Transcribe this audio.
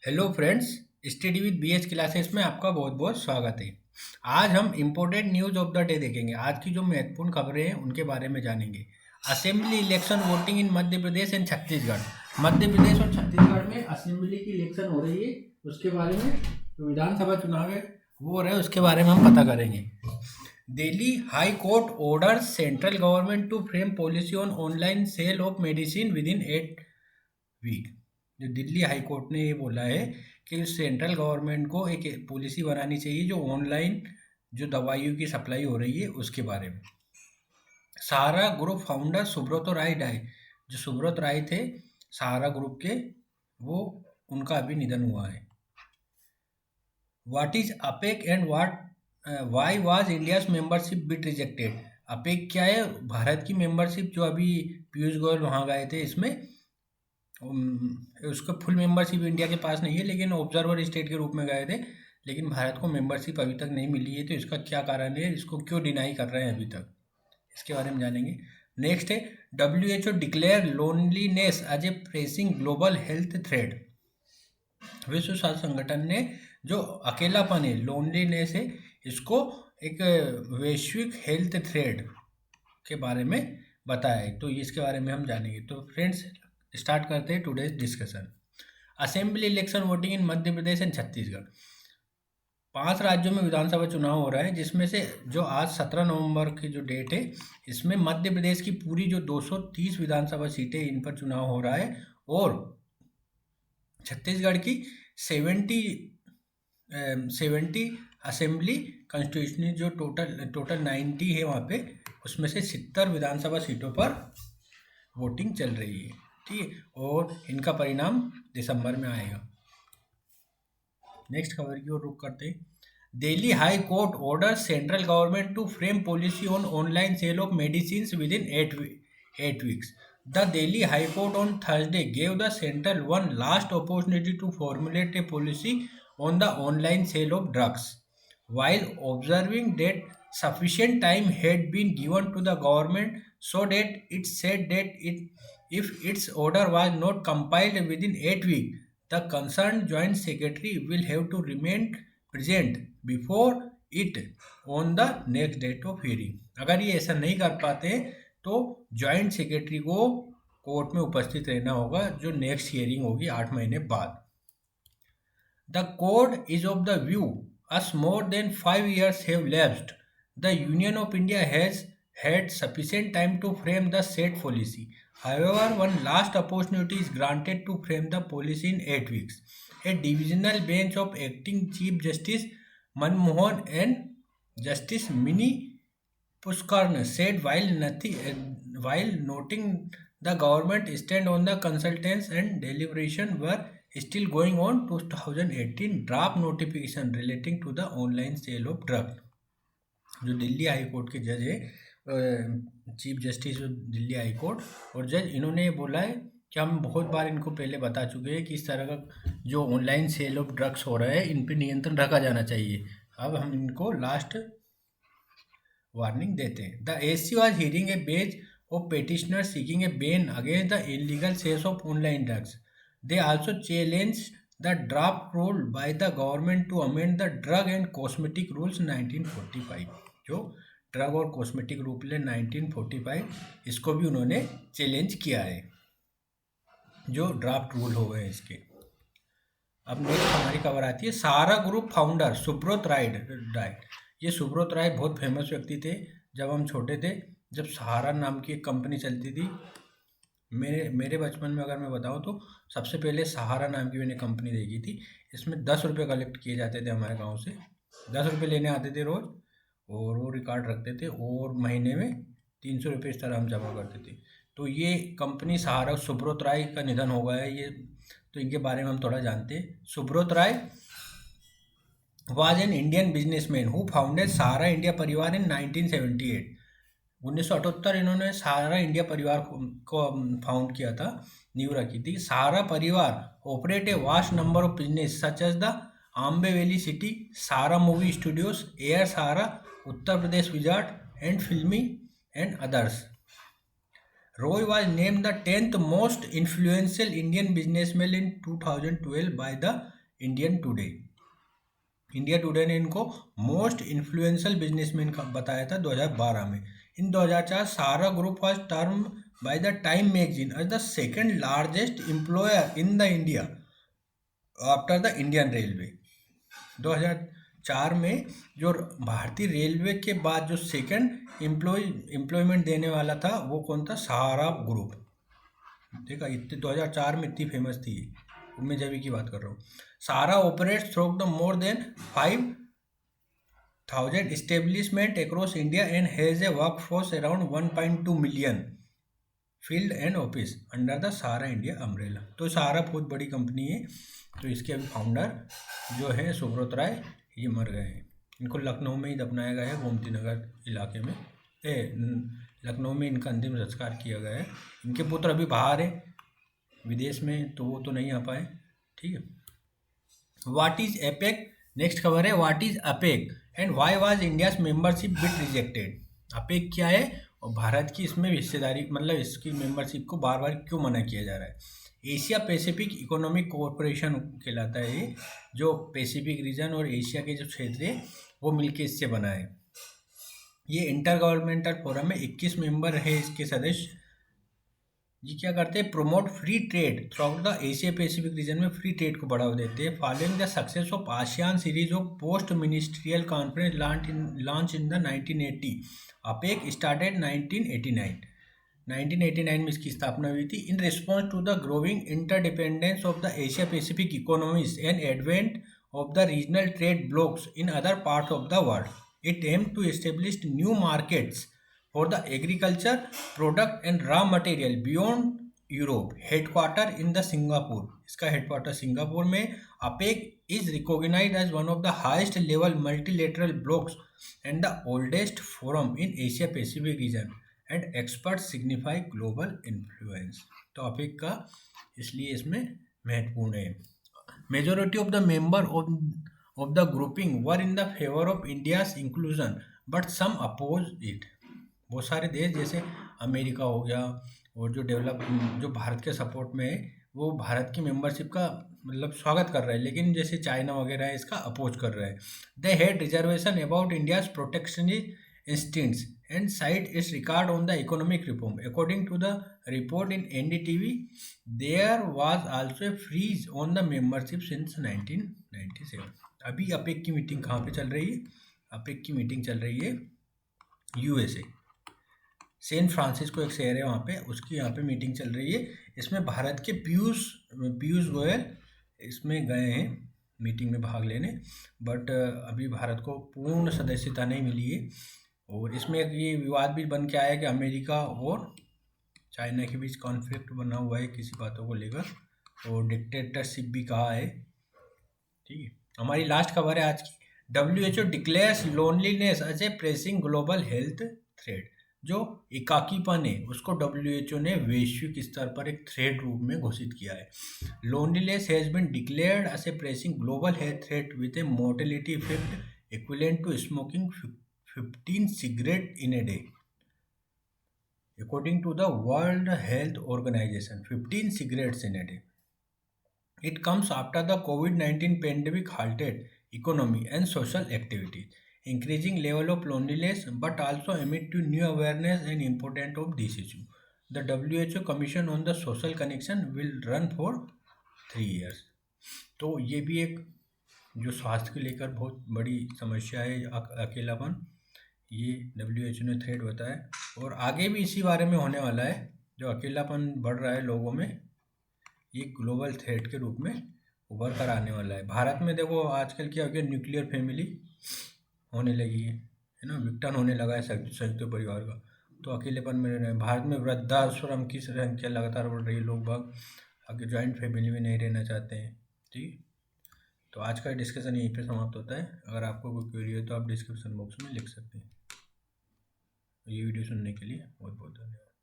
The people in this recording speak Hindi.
Hello friends, study with BH classes में आपका बहुत बहुत स्वागत है। आज हम important news of the day देखेंगे। आज की जो महत्वपूर्ण खबरें हैं उनके बारे में जानेंगे। Assembly election voting in Madhya Pradesh and Chhattisgarh. Madhya Pradesh और छत्तीसगढ़ में असेंबली की इलेक्शन हो रही है, उसके बारे में जो विधानसभा चुनाव है वो हो रहा है, उसके बारे में हम पता करेंगे। Delhi high court orders central government to frame policy on online sale of medicine within 8 week. जो दिल्ली हाई कोर्ट ने ये बोला है कि सेंट्रल गवर्नमेंट को एक पॉलिसी बनानी चाहिए जो ऑनलाइन जो दवाइयों की सप्लाई हो रही है उसके बारे में। सहारा ग्रुप फाउंडर सुब्रतो राय डाई। जो सुब्रत राय थे सहारा ग्रुप के, वो उनका अभी निधन हुआ है। What is APEC and why was India's membership bit rejected. APEC क्या है? भारत की मेंबरशिप जो अभी पीयूष गोयल वहाँ गए थे, इसमें उसका फुल मेंबरशिप इंडिया के पास नहीं है, लेकिन ऑब्जर्वर स्टेट के रूप में गए थे। लेकिन भारत को मेंबरशिप अभी तक नहीं मिली है, तो इसका क्या कारण है, इसको क्यों डिनाई कर रहे हैं अभी तक, इसके बारे में जानेंगे। नेक्स्ट है WHO declare loneliness as a pressing global health threat. विश्व स्वास्थ्य संगठन ने जो अकेलापन है, लोनलीनेस है, इसको एक वैश्विक हेल्थ थ्रेट के बारे में बताया है, तो इसके बारे में हम जानेंगे। तो फ्रेंड्स, स्टार्ट करते हैं today's discussion. Assembly election voting in Madhya Pradesh and Chhattisgarh. 5 राज्यों में विधानसभा चुनाव हो रहा है, जिसमें से जो आज 17 नवंबर की जो डेट है, इसमें मध्य प्रदेश की पूरी जो 230 विधानसभा सीटें, इन पर चुनाव हो रहा है। और छत्तीसगढ़ की 70 असेंबली कॉन्स्टिट्यूशनी जो टोटल 90 है वहाँ पे, उसमें से 70 विधानसभा सीटों पर वोटिंग चल रही है, ठीक है। और इनका परिणाम दिसंबर में आएगा। नेक्स्ट खबर की ओर रुख करते हैं। Delhi high court order central government to frame policy on online sale of medicine within 8 weeks. The Delhi High Court on Thursday gave the central one last opportunity to formulate a policy on the online sale of drugs, while observing that sufficient time had been given to the government, so that it said that if its order was not compiled within 8 weeks, the concerned joint secretary will have to remain present before it on the next date of hearing. अगर ये ऐसा नहीं कर पाते तो ज्वाइंट सेक्रेटरी को कोर्ट में उपस्थित रहना होगा, जो नेक्स्ट हियरिंग होगी 8 महीने बाद। The court is of the view as more than 5 years have lapsed, the Union of India has had sufficient time to frame the said policy. However, one last opportunity is granted to frame the policy in 8 weeks. A divisional bench of acting Chief Justice Manmohan and Justice Mini Pushkarna said while noting the government stand on the consultants and deliberation were still going on, 2018 draft notification relating to the online sale of drug। जो दिल्ली हाई कोर्ट के जज है, chief justice Delhi high court और जज, इन्होंने ये बोला है कि हम बहुत बार इनको पहले बता चुके हैं कि इस तरह का जो ऑनलाइन सेल ऑफ ड्रग्स हो रहा है, इन पर नियंत्रण रखा जाना चाहिए। अब हम इनको लास्ट वार्निंग देते हैं। The AC was hearing a batch of petitioners seeking a ban against the illegal sales of online drugs. They also challenged the draft rule by the government to amend the Drug and Cosmetic Rules 1945। जो ड्रग और कॉस्मेटिक रूल है 1945, इसको भी उन्होंने चैलेंज किया है, जो ड्राफ्ट रूल हो गए इसके। अब नेक्स्ट हमारी खबर आती है। सहारा ग्रुप फाउंडर सुब्रत राय। ये सुब्रत राय बहुत फेमस व्यक्ति थे। जब हम छोटे थे, जब सहारा नाम की एक कंपनी चलती थी, मेरे बचपन में अगर मैं बताऊं तो सबसे पहले सहारा नाम की मैंने कंपनी देखी थी। इसमें 10 रुपये कलेक्ट किए जाते थे हमारे गांव से, 10 रुपये लेने आते थे रोज़, और वो रिकॉर्ड रखते थे, और महीने में 300 रुपये इस तरह हम जमा करते थे। तो ये कंपनी सहारा, सुब्रत राय का निधन हो गया है ये, तो इनके बारे में हम थोड़ा जानते हैं। सुब्रत राय was an Indian businessman who founded Sahara India परिवार in 1978। 1978 इन्होंने सहारा इंडिया परिवार को फाउंड किया था, नींव रखी थी। Sahara Parivar operate a vast number of business such as the Aamby valley city, Sahara movie studios, air Sahara, Uttar Pradesh wizard and filmy and others. Roy was named the 10th most influential Indian businessman in 2012 by the Indian today. India today ने इनको मोस्ट इन्फ्लुएंशियल बिजनेसमैन का बताया था 2012 में। In 2004 Sahara group was term by the Time magazine as the second largest employer in the India after the Indian railway. 2004 में जो भारतीय रेलवे के बाद जो सेकंड एम्प्लॉयमेंट देने वाला था वो कौन था? सहारा ग्रुप। देखा, इतने 2004 में इतनी फेमस थी, मैं जब की बात कर रहा हूँ। Sahara operates through the more than 5,000 establishment across India and has a work force around 1.2 million field and office under the Sahara India umbrella. तो सहारा बहुत बड़ी कंपनी है। तो इसके अभी फाउंडर जो है सुब्रत राय, ये मर गए हैं। इनको लखनऊ में ही दफनाया गया है, गोमती नगर इलाके में। लखनऊ में इनका अंतिम संस्कार किया गया है। इनके पुत्र अभी बाहर है विदेश में, तो वो तो नहीं आ पाए। ठीक है। What is APEC? नेक्स्ट खबर है what is APEC and why was India's membership bit rejected. APEC क्या है और भारत की इसमें हिस्सेदारी, मतलब इसकी मेंबरशिप को बार बार क्यों मना किया जा रहा है? एशिया पैसिफिक इकोनॉमिक कोऑपरेशन कहलाता है ये, जो पैसिफिक रीजन और एशिया के जो क्षेत्र है वो मिलके इससे बना है। ये इंटर गवर्नमेंटल फोरम में 21 मेंबर है इसके सदस्य। ये क्या करते हैं? Promote free trade throughout the Asia Pacific region में फ्री ट्रेड को बढ़ावा देते हैं। Following the success of ASEAN series of post ministerial conference launch in the 1980, APEC started 1989 में इसकी स्थापना हुई थी। In response to the growing interdependence of the Asia Pacific economies and advent of the regional trade blocs in other part of the world, it aim to establish new markets for the agriculture product and raw material beyond Europe. Headquarter in the Singapore. इसका headquarter सिंगापुर में। APEC is recognized as one of the highest level multilateral blocks and the oldest forum in Asia Pacific region and experts signify global influence. तो APEC का इसलिए इसमें महत्वपूर्ण है। Majority of the member of the grouping were in the favor of India's inclusion but some opposed it. बहुत सारे देश जैसे अमेरिका हो गया और जो भारत के सपोर्ट में है वो भारत की मेंबरशिप का मतलब स्वागत कर रहा है, लेकिन जैसे चाइना वगैरह है इसका अपोज कर रहा है। They had reservation about India's protectionist instincts and cite its record on the economic reform. According to the report in NDTV there was also a freeze on the membership since 1997। अभी अपेक की मीटिंग कहाँ पे चल रही है? अपेक की मीटिंग चल रही है यूएसए, सैन फ्रांसिस्को एक शहर है वहाँ पे, उसकी यहाँ पे मीटिंग चल रही है। इसमें भारत के पीयूष गोयल इसमें गए हैं मीटिंग में भाग लेने, बट अभी भारत को पूर्ण सदस्यता नहीं मिली है। और इसमें ये विवाद भी बन के आया है कि अमेरिका और चाइना के बीच कॉन्फ्लिक्ट बना हुआ है किसी बातों को लेकर, और डिक्टेटरशिप भी कहा है। ठीक है। हमारी लास्ट खबर है आज की। WHO declares loneliness as a pressing global health threat. जो एकाकीपन है उसको WHO ने वैश्विक स्तर पर एक थ्रेट रूप में घोषित किया है। Loneliness has been declared as a pressing global health threat with a mortality effect equivalent to smoking 15 cigarettes in a day. According to the World Health Organization, 15 cigarettes in a day. It comes after the COVID-19 pandemic halted economy and social activities, increasing level of loneliness, but also amid to new awareness and importance of this issue. The WHO Commission on the Social Connection will run for 3 years. तो ये भी एक जो स्वास्थ्य को लेकर बहुत बड़ी समस्या है, अकेलापन, ये WHO ने थ्रेट बताया, और आगे भी इसी बारे में होने वाला है। जो अकेलापन बढ़ रहा है लोगों में, ये ग्लोबल थ्रेट के रूप में उभर कर आने वाला है। भारत में देखो आजकल क्या हो गया, न्यूक्लियर फैमिली होने लगी है ना, विघटन होने लगा है संयुक्त परिवार का, तो अकेलेपन में रहे। भारत में वृद्धाश्रम की संख्या लगातार बढ़ रही है, लोग बाग आगे जॉइंट फैमिली में नहीं रहना चाहते हैं। ठीक, तो आज का डिस्कशन यहीं पे समाप्त होता है। अगर आपको कोई क्वेरी हो तो आप डिस्क्रिप्शन बॉक्स में लिख सकते हैं। ये वीडियो सुनने के लिए बहुत बहुत धन्यवाद।